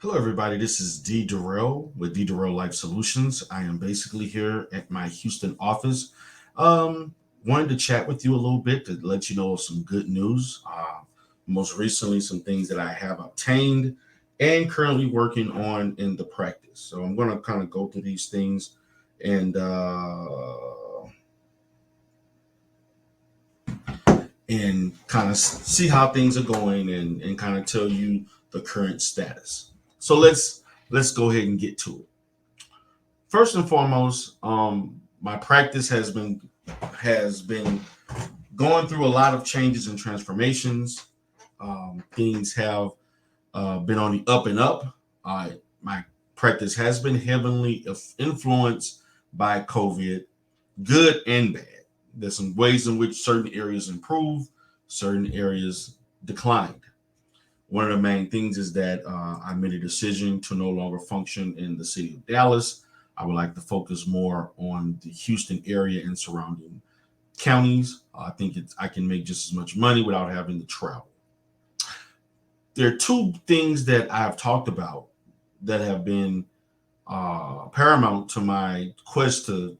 Hello, everybody. This is D. Durrell with D. Durrell Life Solutions. I am basically here at my Houston office. Wanted to chat with you a little bit to let you know some good news. Most recently, some things that I have obtained and currently working on in the practice. So I'm going to kind of go through these things and kind of see how things are going and kind of tell you the current status. So let's go ahead and get to it. First and foremost, my practice has been going through a lot of changes and transformations. Things have been on the up and up. My practice has been heavily influenced by COVID, good and bad. There's some ways in which certain areas improved, certain areas declined. One of the main things is that I made a decision to no longer function in the city of Dallas. I would like to focus more on the Houston area and surrounding counties. I think I can make just as much money without having to travel. There are two things that I have talked about that have been paramount to my quest to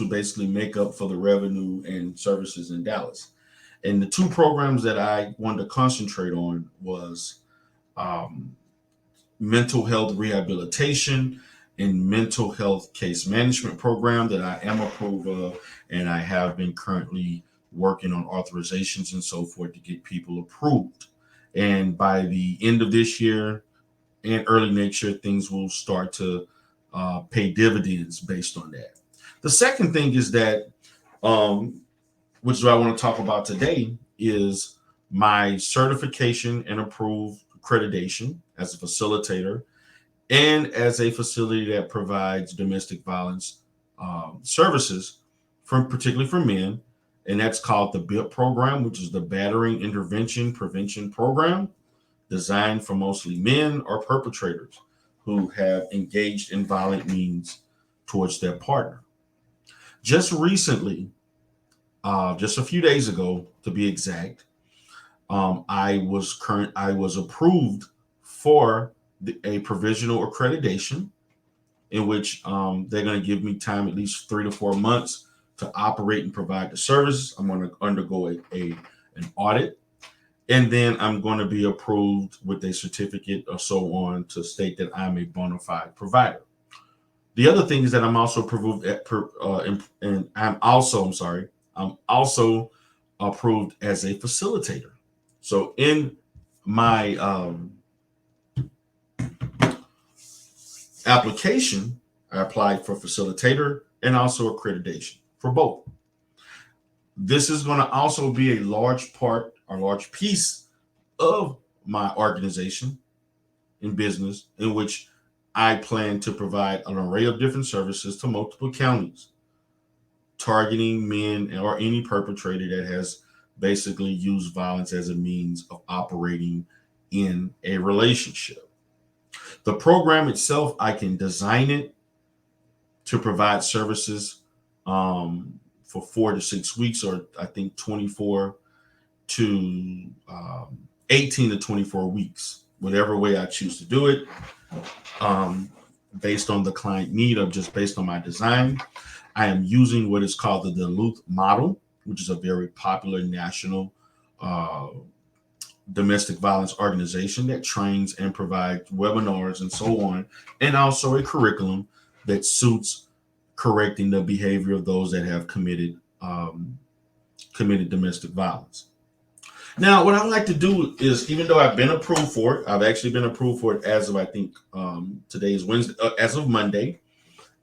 basically make up for the revenue and services in Dallas. And the two programs that I wanted to concentrate on was um, mental health rehabilitation and mental health case management program that I am approved of, and I have been currently working on authorizations and so forth to get people approved. And by the end of this year and early next year, things will start to pay dividends based on that. The second thing is that um, which is what I want to talk about today, is my certification and approved accreditation as a facilitator and as a facility that provides domestic violence services, particularly for men. And that's called the Bipp program, which is the Battering Intervention Prevention Program, designed for mostly men or perpetrators who have engaged in violent means towards their partner. Just recently, just a few days ago, to be exact, I was approved for a provisional accreditation, in which they're going to give me time at least 3 to 4 months to operate and provide the service. I'm going to undergo an audit, and then I'm going to be approved with a certificate or so on to state that I'm a bona fide provider. The other thing is that I'm also approved and I'm also approved as a facilitator. So in my application, I applied for facilitator and also accreditation for both. This is going to also be a large part or large piece of my organization in business, in which I plan to provide an array of different services to multiple counties, targeting men or any perpetrator that has basically used violence as a means of operating in a relationship. The program itself, I can design it to provide services for 4 to 6 weeks, or I think 24 to 18 to 24 weeks, whatever way I choose to do it, um, based on the client need or just based on my design. I am using what is called the Duluth model, which is a very popular national uh, domestic violence organization that trains and provides webinars and so on, and also a curriculum that suits correcting the behavior of those that have committed domestic violence. Now, what I like to do is, even though I've been approved for it, I've actually been approved for it as of, I think, today is Wednesday, as of Monday.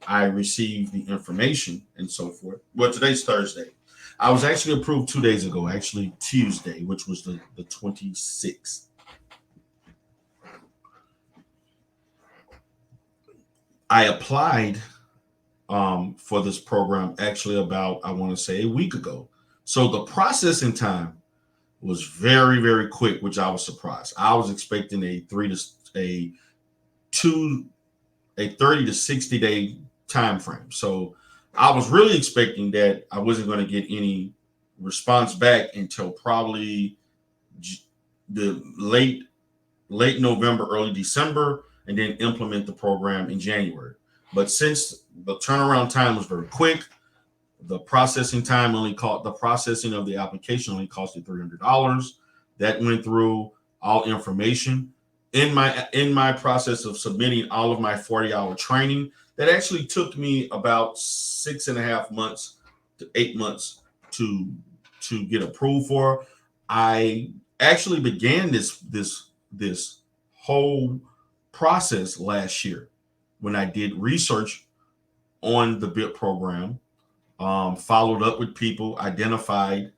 I received the information and so forth. Well, today's Thursday. I was actually approved 2 days ago, actually Tuesday, which was the 26th. I applied for this program actually about, I want to say, a week ago. So the processing time was very, very quick, which I was surprised. I was expecting a 30 to 60 day time frame. So I was really expecting that I wasn't going to get any response back until probably the late November, early December. and then implement the program in January. But since the turnaround time was very quick, the processing time only cost the processing of the application only costed $300. That went through all information in my process of submitting all of my 40-hour training. That actually took me about 6.5 months to 8 months to get approved for. I actually began this whole process last year when I did research on the Bipp program, followed up with people, identified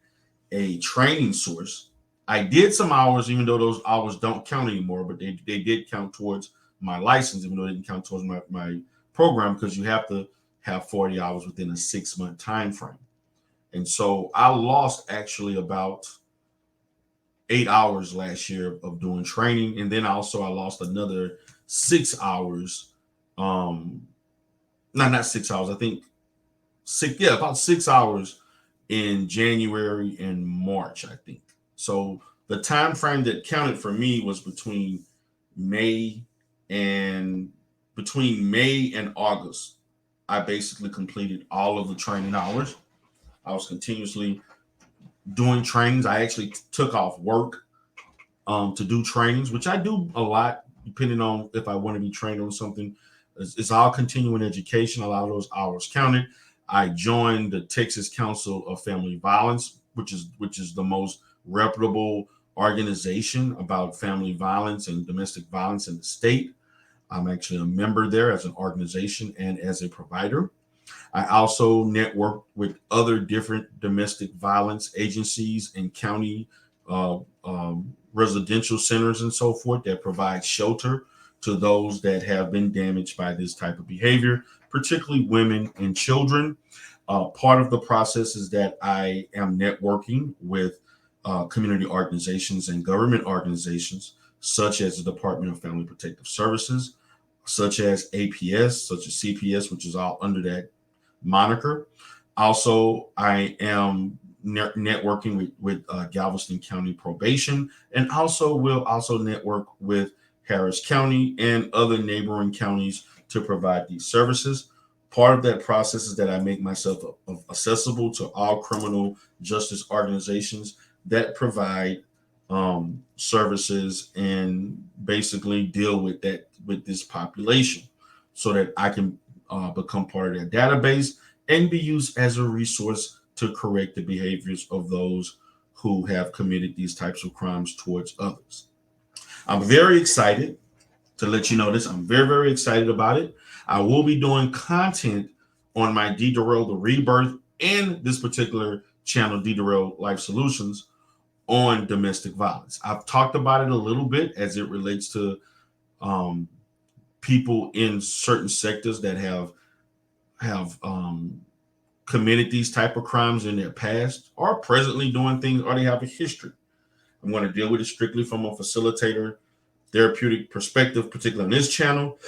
a training source. I did some hours, even though those hours don't count anymore, but they did count towards my license, even though they didn't count towards my program, because you have to have 40 hours within a 6-month time frame. And so I lost actually about 8 hours last year of doing training. And then also I lost another 6 hours. Not 6 hours, I think about 6 hours in January and March, I think. So the time frame that counted for me was May and between May and August. I basically completed all of the training hours. I was continuously doing trainings. I actually took off work to do trainings, which I do a lot, depending on if I want to be trained on something. It's all continuing education. A lot of those hours counted. I joined the Texas Council of Family Violence, which is the most reputable organization about family violence and domestic violence in the state. I'm actually a member there as an organization and as a provider. I also network with other different domestic violence agencies and county uh, residential centers and so forth that provide shelter to those that have been damaged by this type of behavior, particularly women and children. Part of the process is that I am networking with community organizations and government organizations, such as the Department of Family Protective Services, such as APS, such as CPS, which is all under that moniker. Also, I am networking with Galveston County Probation, and also will also network with Harris County and other neighboring counties to provide these services. Part of that process is that I make myself accessible to all criminal justice organizations that provide services and basically deal with this population, so that I can become part of their database and be used as a resource to correct the behaviors of those who have committed these types of crimes towards others. I'm very excited to let you know this. I'm very, very excited about it. I will be doing content on my D. Durrell, the Rebirth, and this particular channel, D. Durrell Life Solutions, on domestic violence. I've talked about it a little bit as it relates to people in certain sectors that have committed these type of crimes in their past, or presently doing things, or they have a history. I'm going to deal with it strictly from a facilitator therapeutic perspective, particularly on this channel.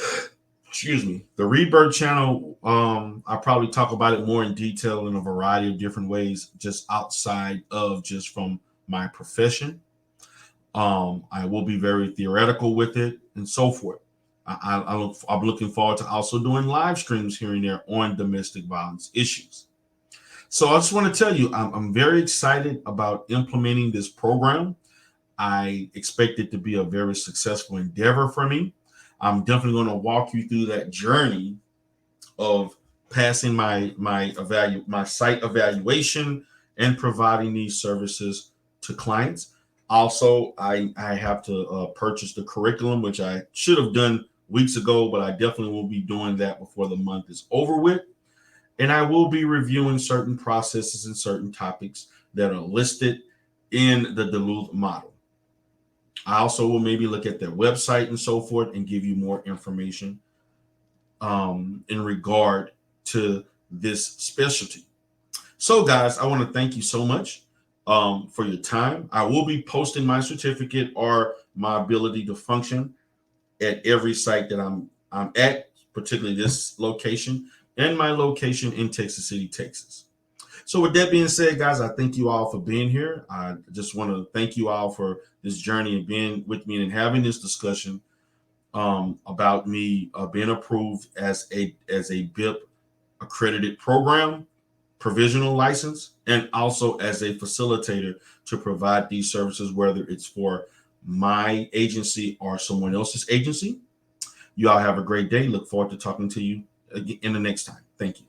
Excuse me. The Rebirth channel, I'll probably talk about it more in detail in a variety of different ways, just outside of just from my profession. I will be very theoretical with it and so forth. I'm looking forward to also doing live streams here and there on domestic violence issues. So I just want to tell you, I'm very excited about implementing this program. I expect it to be a very successful endeavor for me. I'm definitely going to walk you through that journey of passing my site evaluation and providing these services to clients. Also, I have to purchase the curriculum, which I should have done weeks ago, but I definitely will be doing that before the month is over with. And I will be reviewing certain processes and certain topics that are listed in the Duluth model. I also will maybe look at their website and so forth and give you more information in regard to this specialty. So, guys, I want to thank you so much for your time. I will be posting my certificate or my ability to function at every site that I'm at, particularly this location and my location in Texas City, Texas. So with that being said, guys, I thank you all for being here. I just want to thank you all for this journey and being with me and having this discussion. about me being approved as a Bipp accredited program, provisional license, and also as a facilitator to provide these services, whether it's for my agency or someone else's agency. You all have a great day. Look forward to talking to you in the next time. Thank you.